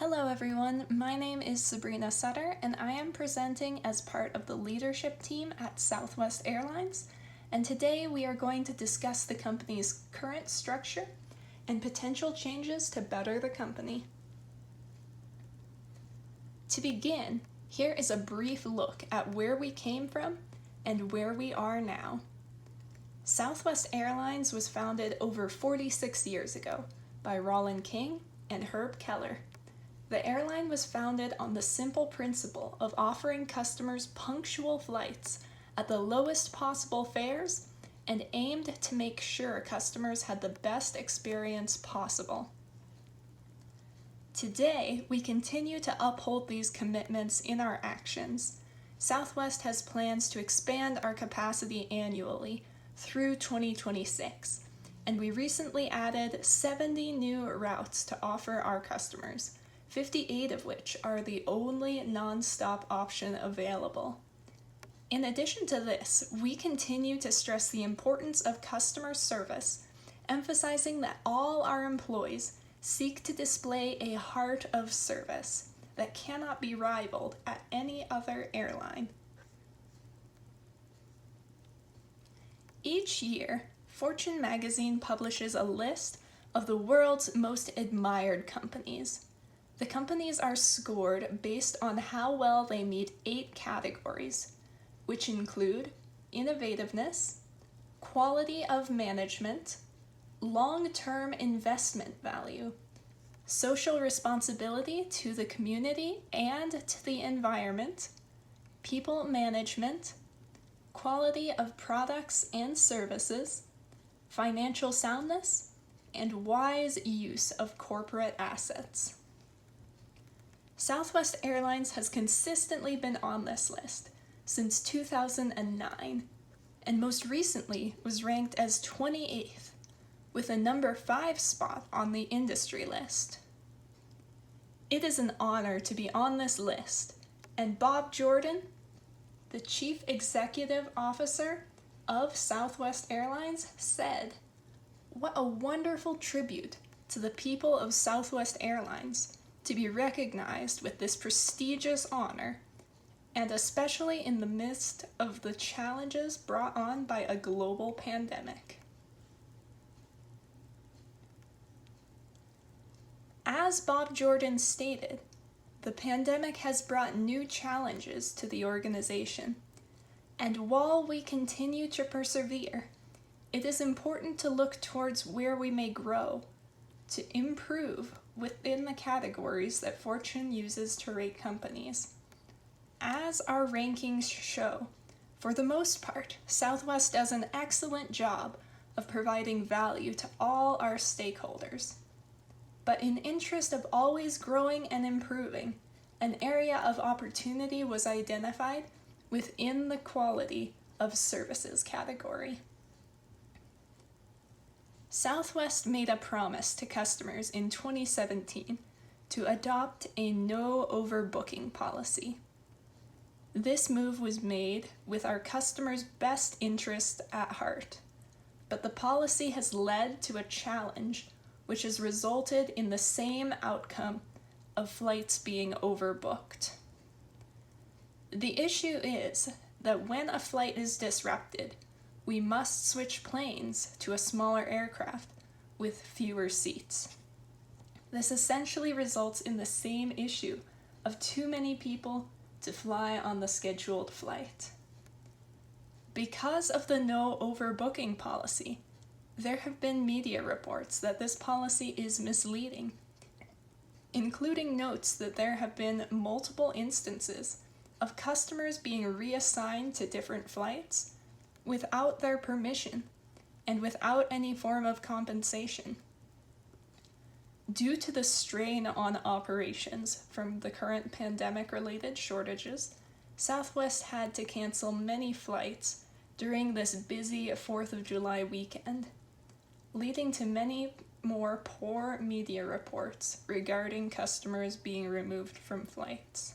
Hello everyone, my name is Sabrina Sutter and I am presenting as part of the leadership team at Southwest Airlines, and today we are going to discuss the company's current structure and potential changes to better the company. To begin, here is a brief look at where we came from and where we are now. Southwest Airlines was founded over 46 years ago by Rollin King and Herb Keller. The airline was founded on the simple principle of offering customers punctual flights at the lowest possible fares and aimed to make sure customers had the best experience possible. Today, we continue to uphold these commitments in our actions. Southwest has plans to expand our capacity annually through 2026, and we recently added 70 new routes to offer our customers, 58 of which are the only non-stop option available. In addition to this, we continue to stress the importance of customer service, emphasizing that all our employees seek to display a heart of service that cannot be rivaled at any other airline. Each year, Fortune magazine publishes a list of the world's most admired companies. The companies are scored based on how well they meet 8 categories, which include innovativeness, quality of management, long-term investment value, social responsibility to the community and to the environment, people management, quality of products and services, financial soundness, and wise use of corporate assets. Southwest Airlines has consistently been on this list since 2009, and most recently was ranked as 28th, with a number 5 spot on the industry list. It is an honor to be on this list, and Bob Jordan, the Chief Executive Officer of Southwest Airlines, said, "What a wonderful tribute to the people of Southwest Airlines to be recognized with this prestigious honor, and especially in the midst of the challenges brought on by a global pandemic." As Bob Jordan stated, the pandemic has brought new challenges to the organization, and while we continue to persevere, it is important to look towards where we may grow, to improve within the categories that Fortune uses to rate companies. As our rankings show, for the most part, Southwest does an excellent job of providing value to all our stakeholders. But in interest of always growing and improving, an area of opportunity was identified within the quality of services category. Southwest made a promise to customers in 2017 to adopt a no overbooking policy. This move was made with our customers' best interest at heart, but the policy has led to a challenge which has resulted in the same outcome of flights being overbooked. The issue is that when a flight is disrupted, we must switch planes to a smaller aircraft with fewer seats. This essentially results in the same issue of too many people to fly on the scheduled flight. Because of the no overbooking policy, there have been media reports that this policy is misleading, including notes that there have been multiple instances of customers being reassigned to different flights without their permission and without any form of compensation. Due to the strain on operations from the current pandemic-related shortages, Southwest had to cancel many flights during this busy 4th of July weekend, leading to many more poor media reports regarding customers being removed from flights.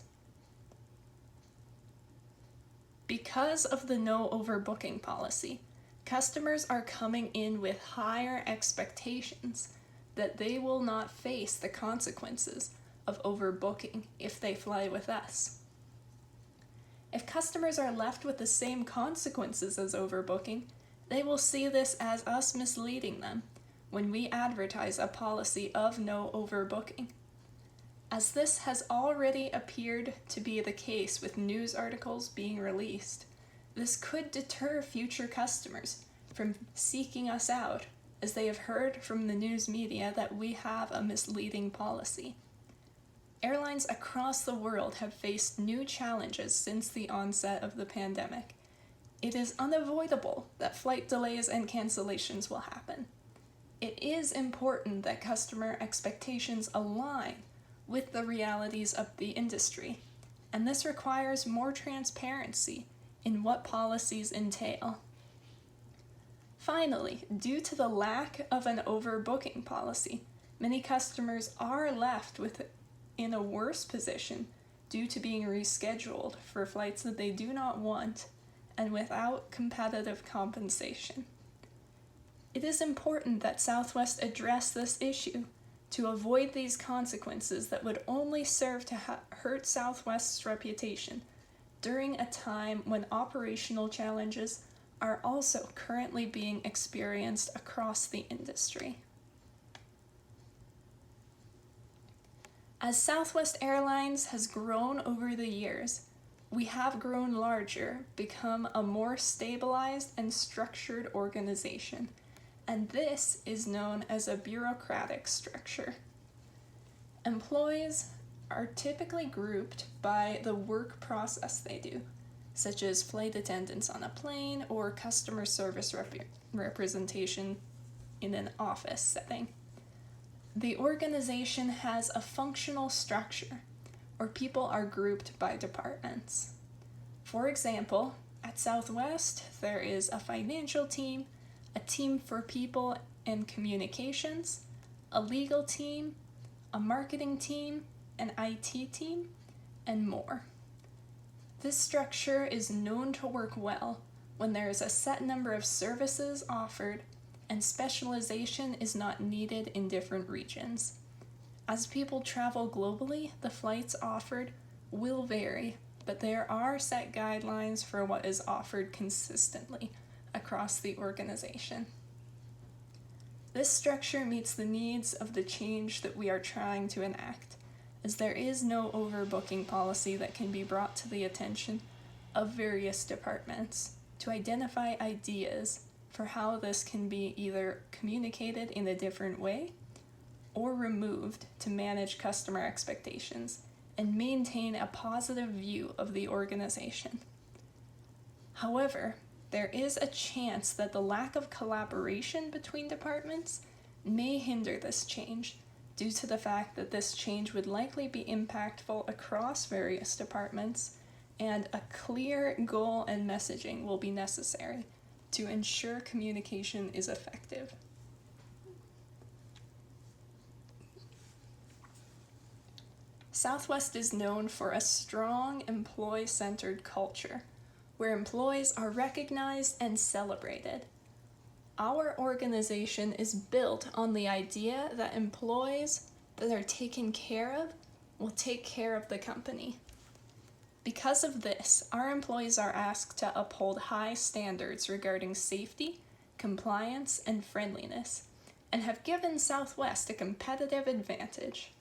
Because of the no overbooking policy, customers are coming in with higher expectations that they will not face the consequences of overbooking if they fly with us. If customers are left with the same consequences as overbooking, they will see this as us misleading them when we advertise a policy of no overbooking. As this has already appeared to be the case with news articles being released, this could deter future customers from seeking us out, as they have heard from the news media that we have a misleading policy. Airlines across the world have faced new challenges since the onset of the pandemic. It is unavoidable that flight delays and cancellations will happen. It is important that customer expectations align with the realities of the industry, and this requires more transparency in what policies entail. Finally, due to the lack of an overbooking policy, many customers are left in a worse position due to being rescheduled for flights that they do not want and without competitive compensation. It is important that Southwest address this issue to avoid these consequences that would only serve to hurt Southwest's reputation during a time when operational challenges are also currently being experienced across the industry. As Southwest Airlines has grown over the years, we have grown larger, become a more stabilized and structured organization, and this is known as a bureaucratic structure. Employees are typically grouped by the work process they do, such as flight attendance on a plane or customer service representation in an office setting. The organization has a functional structure, or people are grouped by departments. For example, at Southwest, there is a financial team, a team for people and communications, a legal team, a marketing team, an IT team, and more. This structure is known to work well when there is a set number of services offered and specialization is not needed in different regions. As people travel globally, the flights offered will vary, but there are set guidelines for what is offered consistently across the organization. This structure meets the needs of the change that we are trying to enact, as there is no overbooking policy that can be brought to the attention of various departments to identify ideas for how this can be either communicated in a different way or removed to manage customer expectations and maintain a positive view of the organization. However, there is a chance that the lack of collaboration between departments may hinder this change due to the fact that this change would likely be impactful across various departments, and a clear goal and messaging will be necessary to ensure communication is effective. Southwest is known for a strong employee-centered culture, where employees are recognized and celebrated. Our organization is built on the idea that employees that are taken care of will take care of the company. Because of this, our employees are asked to uphold high standards regarding safety, compliance, and friendliness, and have given Southwest a competitive advantage.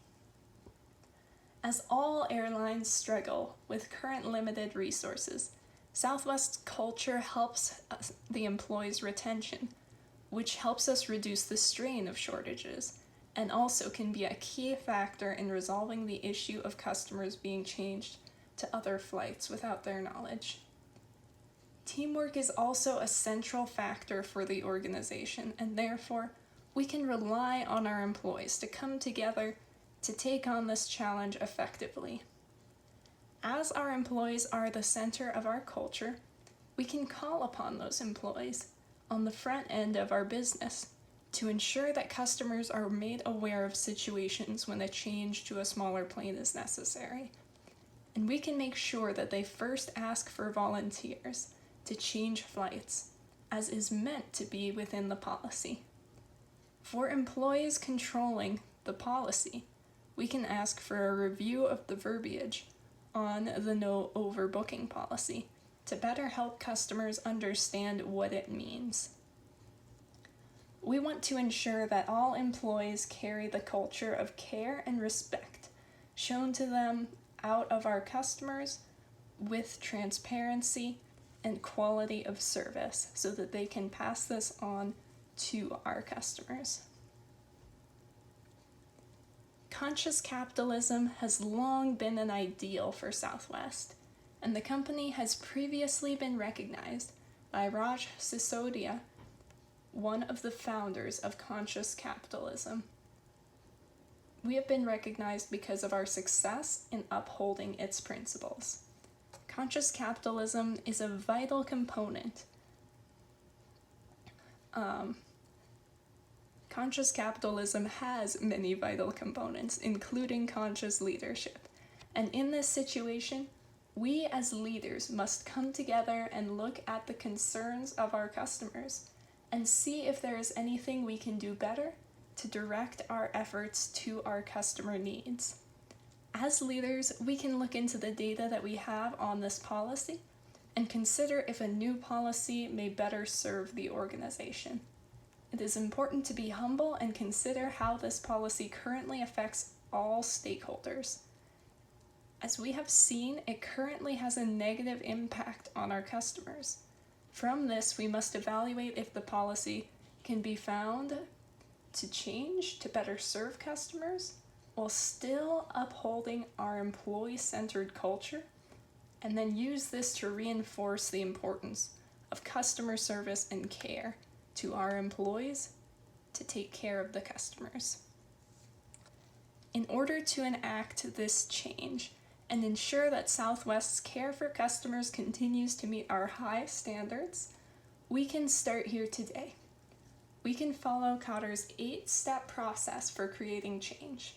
As all airlines struggle with current limited resources, Southwest's culture helps the employees' retention, which helps us reduce the strain of shortages, and also can be a key factor in resolving the issue of customers being changed to other flights without their knowledge. Teamwork is also a central factor for the organization, and therefore, we can rely on our employees to come together to take on this challenge effectively. As our employees are the center of our culture, we can call upon those employees on the front end of our business to ensure that customers are made aware of situations when a change to a smaller plane is necessary. And we can make sure that they first ask for volunteers to change flights, as is meant to be within the policy. For employees controlling the policy, we can ask for a review of the verbiage on the no overbooking policy to better help customers understand what it means. We want to ensure that all employees carry the culture of care and respect shown to them out of our customers with transparency and quality of service so that they can pass this on to our customers. Conscious capitalism has long been an ideal for Southwest, and the company has previously been recognized by Raj Sisodia, one of the founders of conscious capitalism. We have been recognized because of our success in upholding its principles. Conscious capitalism is a vital component. Conscious capitalism has many vital components, including conscious leadership. And in this situation, we as leaders must come together and look at the concerns of our customers and see if there is anything we can do better to direct our efforts to our customer needs. As leaders, we can look into the data that we have on this policy and consider if a new policy may better serve the organization. It is important to be humble and consider how this policy currently affects all stakeholders. As we have seen, it currently has a negative impact on our customers. From this, we must evaluate if the policy can be found to change to better serve customers while still upholding our employee-centered culture, and then use this to reinforce the importance of customer service and care to our employees to take care of the customers. In order to enact this change and ensure that Southwest's care for customers continues to meet our high standards, we can start here today. We can follow Cotter's 8-step process for creating change.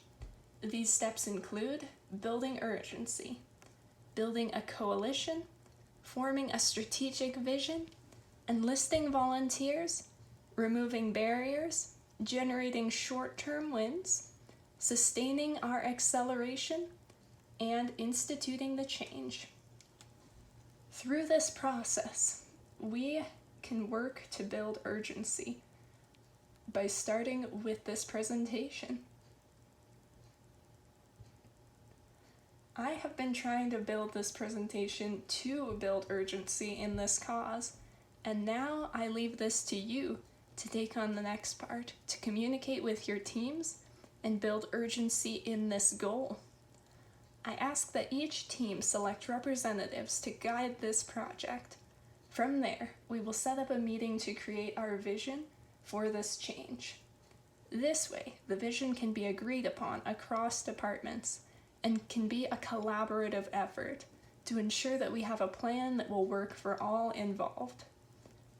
These steps include building urgency, building a coalition, forming a strategic vision, enlisting volunteers, removing barriers, generating short-term wins, sustaining our acceleration, and instituting the change. Through this process, we can work to build urgency by starting with this presentation. I have been trying to build this presentation to build urgency in this cause, and now I leave this to you to take on the next part, to communicate with your teams and build urgency in this goal. I ask that each team select representatives to guide this project. From there, we will set up a meeting to create our vision for this change. This way, the vision can be agreed upon across departments and can be a collaborative effort to ensure that we have a plan that will work for all involved.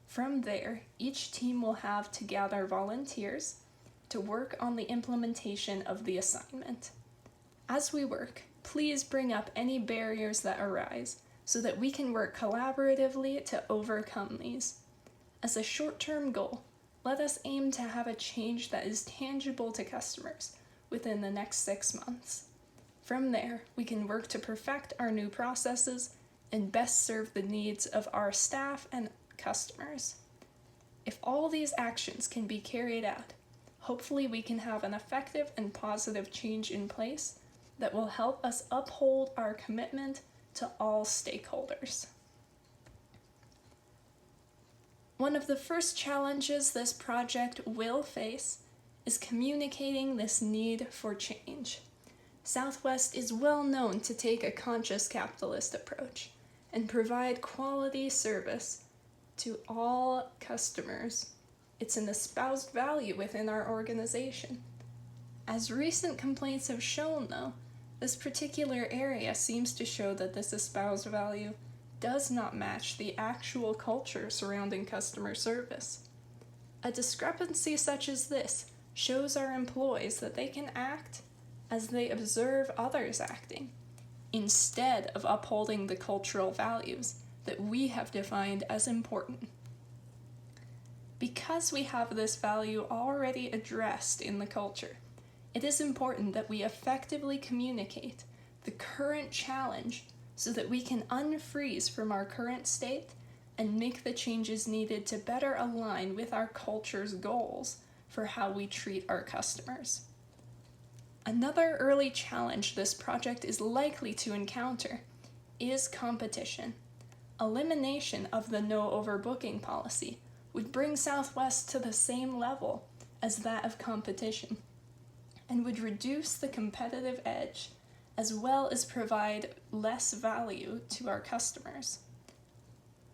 From there, each team will have to gather volunteers to work on the implementation of the assignment. As we work, please bring up any barriers that arise so that we can work collaboratively to overcome these. As a short-term goal, let us aim to have a change that is tangible to customers within the next 6 months. From there, we can work to perfect our new processes and best serve the needs of our staff and customers. If all these actions can be carried out, hopefully we can have an effective and positive change in place that will help us uphold our commitment to all stakeholders. One of the first challenges this project will face is communicating this need for change. Southwest is well known to take a conscious capitalist approach and provide quality service to all customers. It's an espoused value within our organization. As recent complaints have shown, though, this particular area seems to show that this espoused value does not match the actual culture surrounding customer service. A discrepancy such as this shows our employees that they can act as they observe others acting, instead of upholding the cultural values that we have defined as important. Because we have this value already addressed in the culture, It is important that we effectively communicate the current challenge so that we can unfreeze from our current state and make the changes needed to better align with our culture's goals for how we treat our customers. Another early challenge this project is likely to encounter is competition. Elimination of the no overbooking policy would bring Southwest to the same level as that of competition and would reduce the competitive edge as well as provide less value to our customers.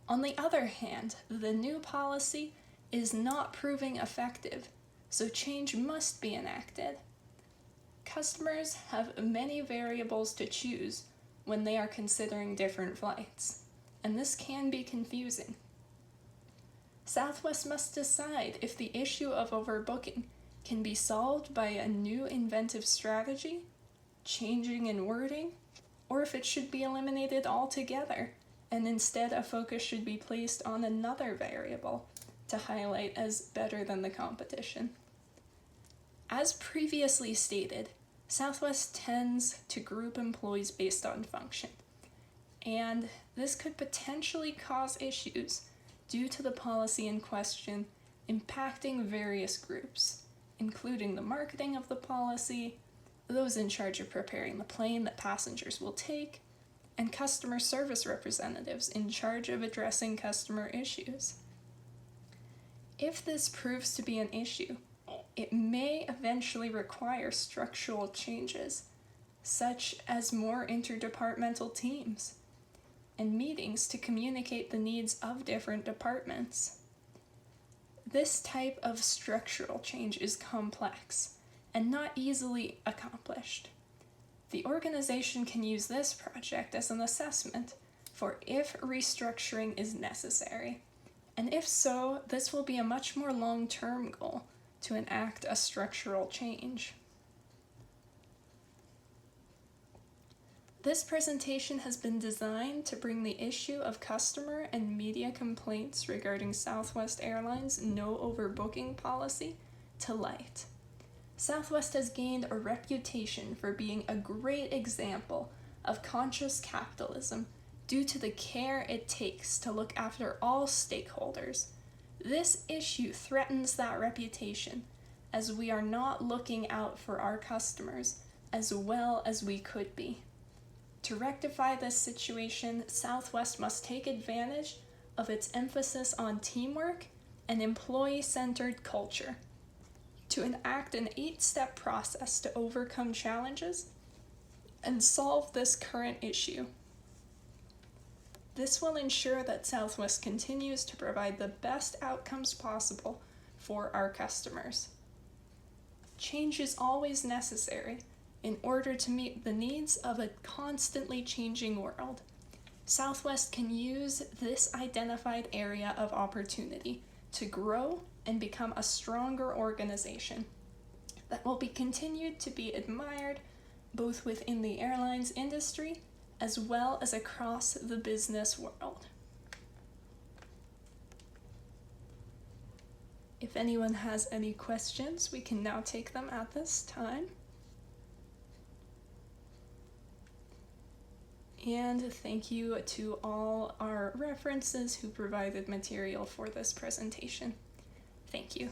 On the other hand, the new policy is not proving effective, so change must be enacted. Customers have many variables to choose when they are considering different flights, and this can be confusing. Southwest must decide if the issue of overbooking can be solved by a new inventive strategy, changing in wording, or if it should be eliminated altogether, and instead a focus should be placed on another variable to highlight as better than the competition. As previously stated, Southwest tends to group employees based on function, and this could potentially cause issues due to the policy in question impacting various groups, including the marketing of the policy, those in charge of preparing the plane that passengers will take, and customer service representatives in charge of addressing customer issues. If this proves to be an issue, it may eventually require structural changes, such as more interdepartmental teams and meetings to communicate the needs of different departments. This type of structural change is complex and not easily accomplished. The organization can use this project as an assessment for if restructuring is necessary, and if so, this will be a much more long-term goal to enact a structural change. This presentation has been designed to bring the issue of customer and media complaints regarding Southwest Airlines' no overbooking policy to light. Southwest has gained a reputation for being a great example of conscious capitalism due to the care it takes to look after all stakeholders. This issue threatens that reputation, as we are not looking out for our customers as well as we could be. To rectify this situation, Southwest must take advantage of its emphasis on teamwork and employee-centered culture to enact an 8-step process to overcome challenges and solve this current issue. This will ensure that Southwest continues to provide the best outcomes possible for our customers. Change is always necessary in order to meet the needs of a constantly changing world. Southwest can use this identified area of opportunity to grow and become a stronger organization that will be continued to be admired both within the airlines industry as well as across the business world. If anyone has any questions, we can now take them at this time. And thank you to all our references who provided material for this presentation. Thank you.